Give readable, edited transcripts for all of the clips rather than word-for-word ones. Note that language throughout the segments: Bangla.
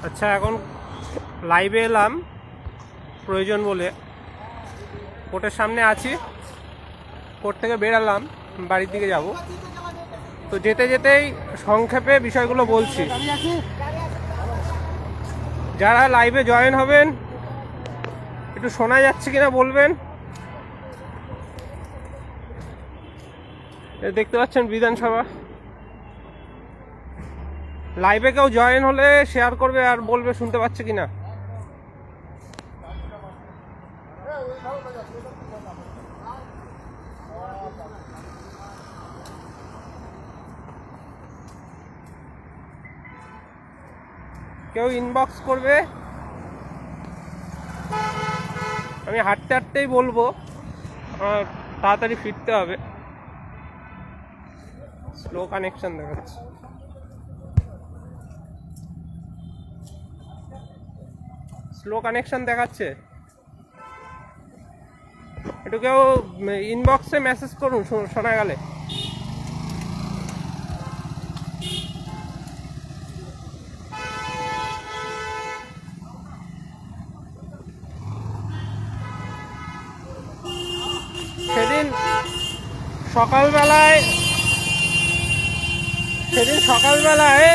আচ্ছা, এখন লাইভে এলাম প্রয়োজন বলে। কোর্টের সামনে আছি, কোর্ট থেকে বেরালাম, বাড়ির দিকে যাব। তো যেতে যেতেই সংক্ষেপে বিষয়গুলো বলছি। যারা লাইভে জয়েন হবেন একটু শোনা যাচ্ছে কিনা বলবেন। দেখতে পাচ্ছেন বিধানসভা। লাইভে কেউ জয়েন হলে শেয়ার করবে আর বলবে শুনতে পাচ্ছে কিনা। কেউ ইনবক্স করবে। আমি হাঁটতে হাঁটতেই বলবো, আমার তাড়াতাড়ি ফিরতে হবে। স্লো কানেকশন দেখাচ্ছে। স্লো কানেকশন দেখাচ্ছে। একটু কেউ ইনবক্সে মেসেজ করুন শোনা গেলে। সেদিন সকালবেলায়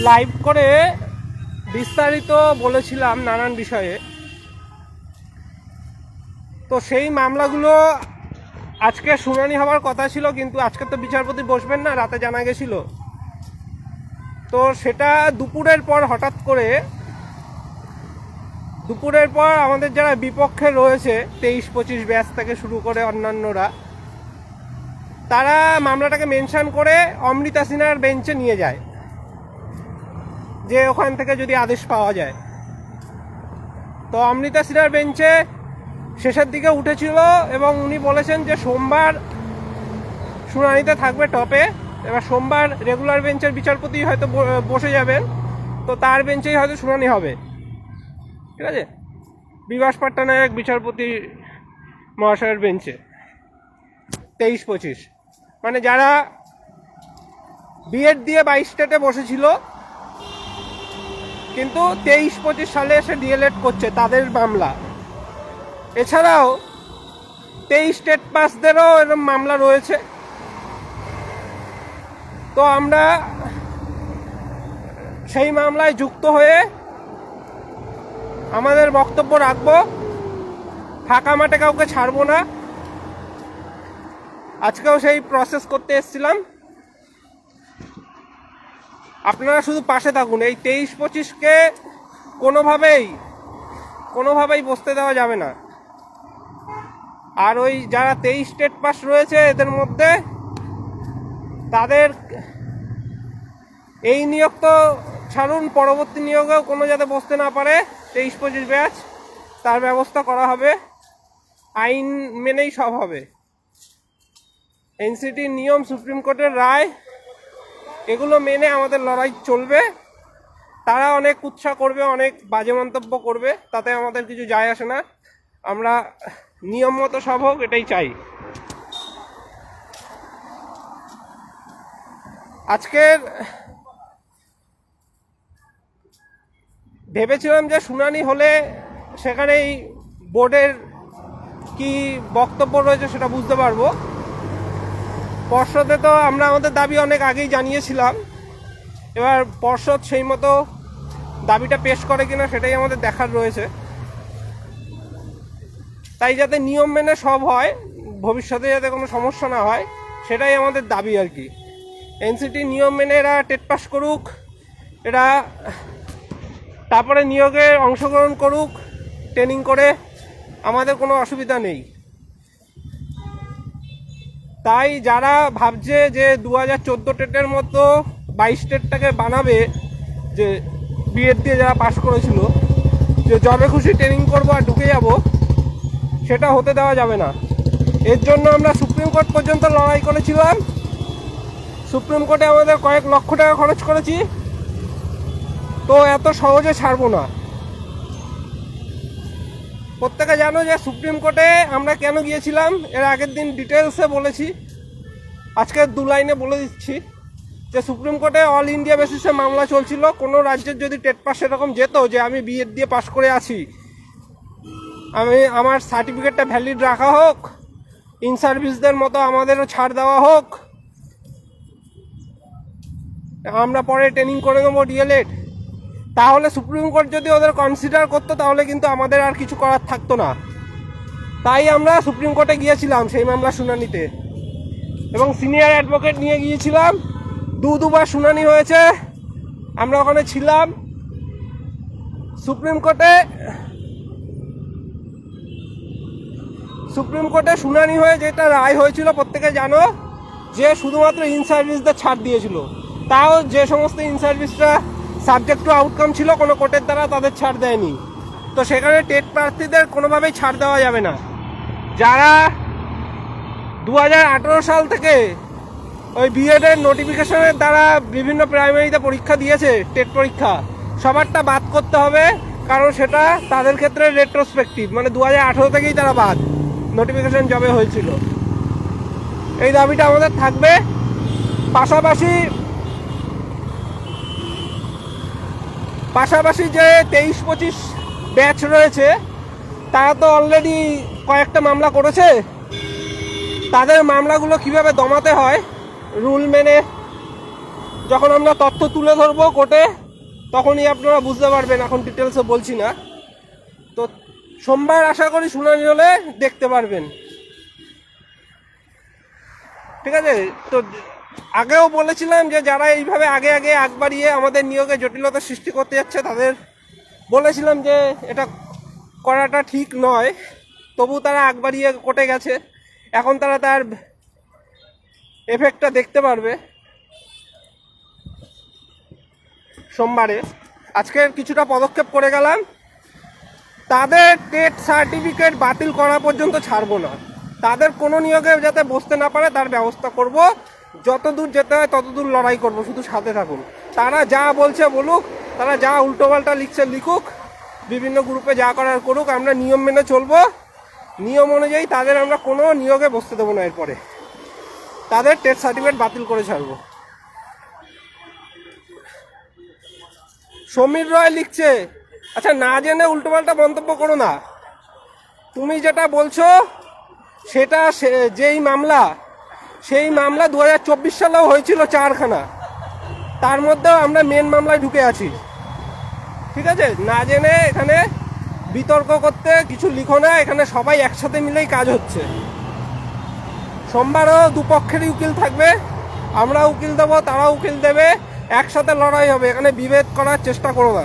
লাইভ করে বিস্তারিত বলেছিলাম নানান বিষয়ে। তো সেই মামলাগুলো আজকে শুনানি হওয়ার কথা ছিল, কিন্তু আজকে তো বিচারপতি বসবেন না, রাতে জানা গেছিল। তো সেটা দুপুরের পর হঠাৎ করে আমাদের যারা বিপক্ষে রয়েছে 23-25 ব্যাচ থেকে শুরু করে অন্যান্যরা, তারা মামলাটাকে মেনশন করে অমৃতা সিনহার বেঞ্চে নিয়ে যায়, যে ওখান থেকে যদি আদেশ পাওয়া যায়। তো অমৃতা সিনহার বেঞ্চে শেষের দিকে উঠেছিল এবং উনি বলেছেন যে সোমবার শুনানিতে থাকবে টপে। এবার সোমবার রেগুলার বেঞ্চের বিচারপতি হয়তো বসে যাবেন, তো তার বেঞ্চেই হয়তো শুনানি হবে। ঠিক আছে, বিভাস পাট্টানায়ক বিচারপতি মহাশয়ের বেঞ্চে 23-25, মানে যারা বিএড দিয়ে 22 স্টেটে বসেছিল কিন্তু 23-25 সালে এসে ডিএলএড করছে, তাদের মামলা। এছাড়াও 23 স্টেট পাসদেরও এরকম মামলা রয়েছে। তো আমরা সেই মামলায় যুক্ত হয়ে আমাদের বক্তব্য রাখবো, ফাঁকা মাঠে কাউকে ছাড়বো না। আজকেও সেই প্রসেস করতে এসেছিলাম। আপনারা শুধু পাশে থাকুন। এই 23-25কে কোনোভাবেই বসতে দেওয়া যাবে না। আর ওই যারা 23 স্টেট পাস রয়েছে এদের মধ্যে তাদের এই নিয়োগ তো ছাড়ুন, পরবর্তী নিয়োগেও কোনো যাতে বসতে না পারে 23-25 ব্যাচ, তার ব্যবস্থা করা হবে। আইন মেনেই সব হবে। এনসিটির নিয়ম, সুপ্রিম কোর্টের রায়, এগুলো মেনে আমাদের লড়াই চলবে। তারা অনেক উৎসাহ করবে, অনেক বাজে মন্তব্য করবে, তাতে আমাদের কিছু যায় আসে না। আমরা নিয়ম মতো সব হোক, এটাই চাই। আজকের ভেবেছিলাম যে শুনানি হলে সেখানেই বোর্ডের কি বক্তব্য রয়েছে সেটা বুঝতে পারবো। পর্ষদে তো আমরা আমাদের দাবি অনেক আগেই জানিয়েছিলাম। এবার পর্ষদ সেই মতো দাবিটা পেশ করে কিনা সেটাই আমাদের দেখার রয়েছে। তাই যাতে নিয়ম মেনে সব হয়, ভবিষ্যতে যাতে কোনো সমস্যা না হয়, সেটাই আমাদের দাবি আর কি। এনসিটি নিয়ম মেনে এরা টেট পাস করুক, এরা তারপরে নিয়োগে অংশগ্রহণ করুক ট্রেনিং করে, আমাদের কোনো অসুবিধা নেই। তাই যারা ভাবছে যে 2014 টেটের মতো 22 টেটটাকে বানাবে, যে বিএড দিয়ে যারা পাশ করেছিল, যে যবে খুশি ট্রেনিং করবো আর ঢুকে যাব, সেটা হতে দেওয়া যাবে না। এর জন্য আমরা সুপ্রিম কোর্ট পর্যন্ত লড়াই করেছিলাম। সুপ্রিম কোর্টে আমাদের কয়েক লক্ষ টাকা খরচ করেছি। তো এত সহজে ছাড়বো না। প্রত্যেকে জানো যে সুপ্রিম কোর্টে আমরা কেন গিয়েছিলাম, এর আগের দিন ডিটেলসে বলেছি, আজকে 2 লাইনে বলে দিচ্ছি। যে সুপ্রিম কোর্টে অল ইন্ডিয়া বেসিসে মামলা চলছিল, কোনো রাজ্যের যদি টেট পাস এরকম যেত যে আমি বিএড দিয়ে পাশ করে আছি, আমার সার্টিফিকেটটা ভ্যালিড রাখা হোক, ইন সার্ভিসদের মতো আমাদেরও ছাড় দেওয়া হোক, আমরা পরে ট্রেনিং করে নেবো ডিএলএড, তাহলে সুপ্রিম কোর্ট যদি ওদের কনসিডার করতো তাহলে কিন্তু আমাদের আর কিছু করার থাকতো না। তাই আমরা সুপ্রিম কোর্টে গিয়েছিলাম সেই মামলা শুনানিতে, এবং সিনিয়র অ্যাডভোকেট নিয়ে গিয়েছিলাম। দুবার শুনানি হয়েছে, আমরা ওখানে ছিলাম। সুপ্রিম কোর্টে শুনানি হয়ে যেটা রায় হয়েছিল প্রত্যেকে জানো, যে শুধুমাত্র ইন সার্ভিসদের ছাড় দিয়েছিল। তাও যে সমস্ত ইন সার্ভিসরা সাবজেক্ট টু আউটকাম ছিল কোনো কোর্টের দ্বারা তাদের ছাড় দেয়নি। তো সেখানে টেট প্রার্থীদের কোনোভাবেই ছাড় দেওয়া যাবে না। যারা 2018 সাল থেকে ওই বিএডের নোটিফিকেশনের দ্বারা বিভিন্ন প্রাইমারিতে পরীক্ষা দিয়েছে, টেট পরীক্ষা, সবারটা বাদ করতে হবে, কারণ সেটা তাদের ক্ষেত্রে রেট্রোস্পেক্টিভ, মানে 2018 থেকেই তারা বাদ, নোটিফিকেশন যবে হয়েছিল। এই দাবিটা আমাদের থাকবে। পাশাপাশি যে 23-25 ব্যাচ রয়েছে তারা তো অলরেডি কয়েকটা মামলা করেছে। তাদের মামলাগুলো কিভাবে দমাতে হয় রুল মেনে যখন আমরা তথ্য তুলে ধরবো কোর্টে, তখনই আপনারা বুঝতে পারবেন। এখন ডিটেলসে বলছি না। তো সোমবার আশা করি শুনানি হলে দেখতে পারবেন, ঠিক আছে? তো আগেও বলেছিলাম যে যারা এইভাবে আগে আগ বাড়িয়ে আমাদের নিয়োগে জটিলতা সৃষ্টি করতে যাচ্ছে তাদের বলেছিলাম যে এটা করাটা ঠিক নয়, তবু তারা আগ বাড়িয়ে কোর্টে গেছে। এখন তারা তার এফেক্টটা দেখতে পারবে সোমবারে। আজকে কিছুটা পদক্ষেপ করে গেলাম, তাদের টেট সার্টিফিকেট বাতিল করা পর্যন্ত ছাড়বো না। তাদের কোনো নিয়োগে যাতে বসতে না পারে তার ব্যবস্থা করব। যতদূর যেতে হয় ততদূর লড়াই করব, শুধু সাথে থাকুন। তারা যা বলছে বলুক, তারা যা উল্টোপাল্টা লিখছে লিখুক, বিভিন্ন গ্রুপে যা করার করুক, আমরা নিয়ম মেনে চলবো। নিয়ম অনুযায়ী তাদের আমরা কোনো নিয়োগে বসতে দেবো না। এরপরে তাদের টেট সার্টিফিকেট বাতিল করে ছাড়বো। সমীর রয় লিখছে, আচ্ছা না জেনে উল্টোপাল্টা মন্তব্য করো না। তুমি যেটা বলছো সেটা যেই মামলা, সেই মামলা 2024 সালেও হয়েছিল 4খানা, তার মধ্যেও আমরা মেন মামলায় ঢুকে আছি, ঠিক আছে? না জেনে এখানে বিতর্ক করতে কিছু লিখো না। এখানে সবাই একসাথে মিলেই কাজ হচ্ছে। সোমবারও দুপক্ষেরই উকিল থাকবে, আমরা উকিল দেবো, তারাও উকিল দেবে, একসাথে লড়াই হবে। এখানে বিভেদ করার চেষ্টা করো না,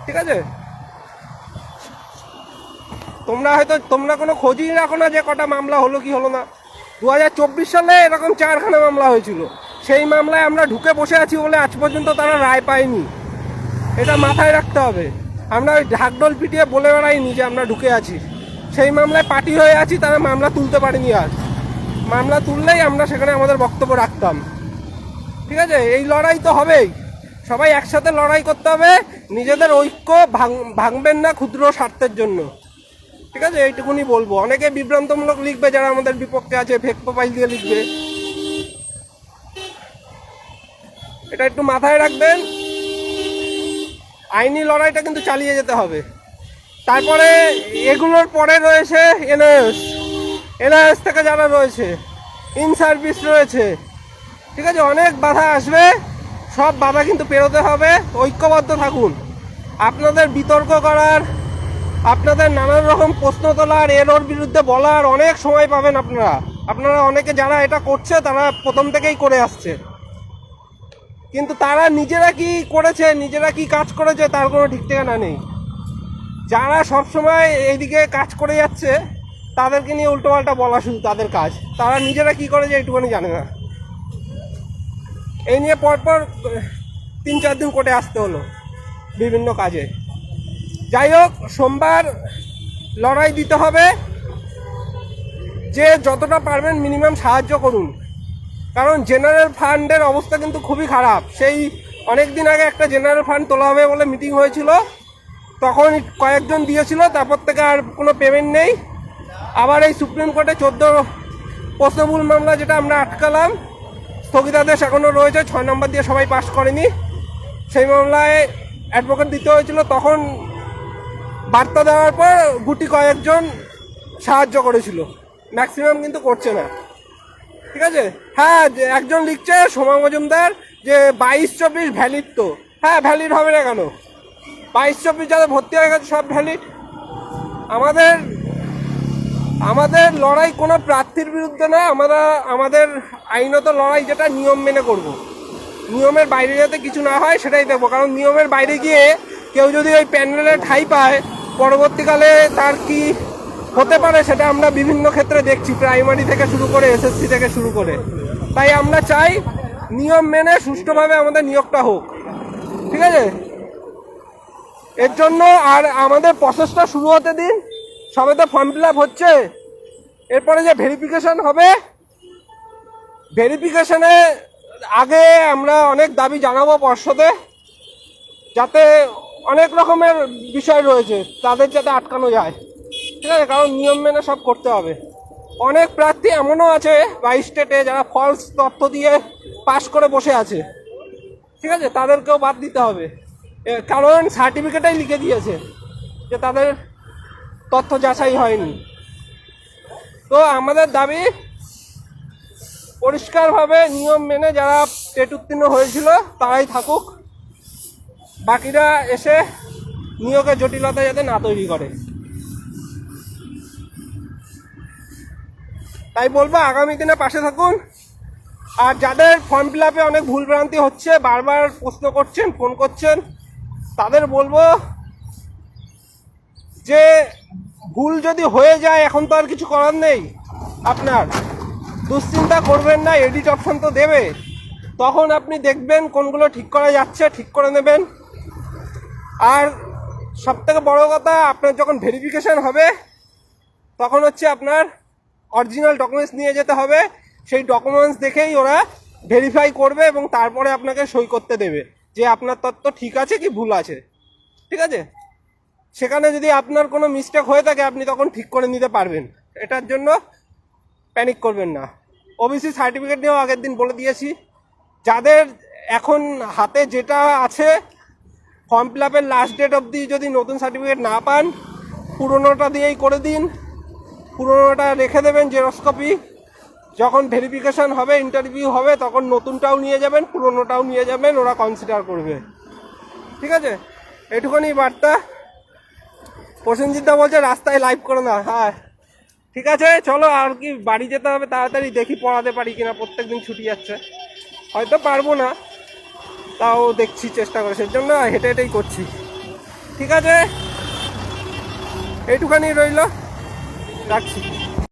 ঠিক আছে? তোমরা কোনো খোঁজই রাখো না যে কটা মামলা হলো কি হলো না। 2024 সালে এরকম 4খানা মামলা হয়েছিল, সেই মামলায় আমরা ঢুকে বসে আছি বলে আজ পর্যন্ত তারা রায় পায়নি। এটা মাথায় রাখতে হবে। আমরা ওই ঢাকঢোল পিটিয়ে বলে বেড়াইনি যে আমরা ঢুকে আছি, সেই মামলায় পার্টি হয়ে আছি, তারা মামলা তুলতে পারেনি। আর মামলা তুললেই আমরা সেখানে আমাদের বক্তব্য রাখতাম, ঠিক আছে? এই লড়াই তো হবেই, সবাই একসাথে লড়াই করতে হবে। নিজেদের ঐক্য ভাঙবেন না ক্ষুদ্র স্বার্থের জন্য, ঠিক আছে? এইটুকুনি বলবো। অনেকে বিভ্রান্তমূলক লিখবে যারা আমাদের বিপক্ষে আছে, ফেক প্রোফাইল দিয়ে লিখবে, এটা একটু মাথায় রাখবেন। আইনি লড়াইটা কিন্তু চালিয়ে যেতে হবে। তারপরে এগুলোর পরে রয়েছে এনআইএস থেকে যারা রয়েছে, ইন সার্ভিস রয়েছে, ঠিক আছে? অনেক বাধা আসবে, সব বাধা কিন্তু পেরোতে হবে। ঐক্যবদ্ধ থাকুন। আপনাদের বিতর্ক করার, আপনাদের নানান রকম প্রশ্ন তোলার, এর ওর বিরুদ্ধে বলার অনেক সময় পাবেন আপনারা অনেকে যারা এটা করছে তারা প্রথম থেকেই করে আসছে, কিন্তু তারা নিজেরা কি করেছে, নিজেরা কি কাজ করেছে তার কোনো ঠিক ঠিকানা নেই। যারা সবসময় এইদিকে কাজ করে যাচ্ছে তাদেরকে নিয়ে উল্টোপাল্টা বলা শুধু তাদের কাজ, তারা নিজেরা কি করেছে এইটুকুনি জানে না। এই নিয়ে পরপর 3-4 দিন কোর্টে আসতে হলো বিভিন্ন কাজে। যাই হোক, সোমবার লড়াই দিতে হবে। যে যতটা পারবেন মিনিমাম সাহায্য করুন, কারণ জেনারেল ফান্ডের অবস্থা কিন্তু খুবই খারাপ। সেই অনেক দিন আগে একটা জেনারেল ফান্ড তোলা হবে বলে মিটিং হয়েছিল, তখন কয়েকজন দিয়েছিল, তারপর থেকে আর কোনো পেমেন্ট নেই। আবার এই সুপ্রিম কোর্টে 14 প্রশ্নমূল মামলা যেটা আমরা আটকালাম, স্থগিতাদেশ এখনও রয়েছে, 6 নম্বর দিয়ে সবাই পাস করেনি। সেই মামলায় অ্যাডভোকেট দিতে হয়েছিল, তখন বার্তা দেওয়ার পর গুটি কয়েকজন সাহায্য করেছিল, ম্যাক্সিমাম কিন্তু করছে না। ঠিক আছে, হ্যাঁ একজন লিখছে সোমা মজুমদার যে 22-24 ভ্যালিড, তো হ্যাঁ ভ্যালিড হবে না কেন? 22-24 যাদের ভর্তি হয়ে গেছে সব ভ্যালিড। আমাদের লড়াই কোনো প্রার্থীর বিরুদ্ধে না, আমাদের আইনত লড়াই যেটা নিয়ম মেনে করব। নিয়মের বাইরে যাতে কিছু না হয় সেটাই দেখবো, কারণ নিয়মের বাইরে গিয়ে কেউ যদি ওই প্যানেলে ঠাঁই পায় পরবর্তীকালে তার কি হতে পারে সেটা আমরা বিভিন্ন ক্ষেত্রে দেখছি, প্রাইমারি থেকে শুরু করে এসএসসি থেকে শুরু করে। তাই আমরা চাই নিয়ম মেনে সুষ্ঠুভাবে আমাদের নিয়োগটা হোক। ঠিক আছে, এর জন্য আর আমাদের প্রসেসটা শুরু হতে দিন। সবে তো ফর্ম ফিল আপ হচ্ছে, এরপরে যে ভেরিফিকেশন হবে, ভেরিফিকেশনে আগে আমরা অনেক দাবি জানাবো পর্ষদে, যাতে অনেক রকমের বিষয় রয়েছে তাদের যাতে আটকানো যায়। ঠিক আছে, কারণ নিয়ম মেনে সব করতে হবে। অনেক প্রার্থী এমনও আছে 22 স্টেটে যারা ফলস তথ্য দিয়ে পাস করে বসে আছে। ঠিক আছে, তাদেরকেও বাদ দিতে হবে, কারণ সার্টিফিকেটেই লিখে দিয়েছে যে তাদের তথ্য যাচাই হয়নি। তো আমাদের দাবি পরিষ্কারভাবে নিয়ম মেনে যারা টেট উত্তীর্ণ হয়েছিল তারাই থাকুক, বাকিরা এসে নিয়োগের জটিলতা যাতে না তৈরি করে। তাই বলবো আগামী দিনে পাশে থাকুন। আর যাদের ফর্ম ফিল আপে অনেক ভুলভ্রান্তি হচ্ছে, বারবার প্রশ্ন করছেন, ফোন করছেন, তাদের বলবো যে ভুল যদি হয়ে যায় এখন তো আর কিছু করার নেই, আপনার দুশ্চিন্তা করবেন না, এডিট অপশন তো দেবে, তখন আপনি দেখবেন কোনগুলো ঠিক করা যাচ্ছে, ঠিক করে নেবেন। আর সবথেকে বড় কথা, আপনার যখন ভেরিফিকেশন হবে তখন হচ্ছে আপনার অরিজিনাল ডকুমেন্টস নিয়ে যেতে হবে, সেই ডকুমেন্টস দেখেই ওরা ভেরিফাই করবে এবং তারপরে আপনাকে সই করতে দেবে যে আপনার তথ্য ঠিক আছে কি ভুল আছে। ঠিক আছে, সেখানে যদি আপনার কোনো মিস্টেক হয়ে থাকে আপনি তখন ঠিক করে নিতে পারবেন, এটার জন্য প্যানিক করবেন না। ওবিসি সার্টিফিকেট নিয়েও আগের দিন বলে দিয়েছি, যাদের এখন হাতে যেটা আছে ফর্ম ফিল আপের লাস্ট ডেট অবধি যদি নতুন সার্টিফিকেট না পান, পুরোনোটা দিয়েই করে দিন, পুরোনোটা রেখে দেবেন জেরক্স কপি। যখন ভেরিফিকেশান হবে, ইন্টারভিউ হবে, তখন নতুনটাও নিয়ে যাবেন, পুরোনোটাও নিয়ে যাবেন, ওরা কনসিডার করবে। ঠিক আছে, এটুকুনি বার্তা। প্রসেনজিৎদা বলছে রাস্তায় লাইভ করো না। হ্যাঁ ঠিক আছে, চলো আর কি বাড়ি যেতে হবে তাড়াতাড়ি, দেখি পড়াতে পারি কিনা, প্রত্যেক দিন ছুটি যাচ্ছে, হয়তো পারবো না, তাও দেখছি চেষ্টা করে, সেই জন্য হেঁটে হেঁটেই করছি। ঠিক আছে, এইটুখানি রইল, রাখছি।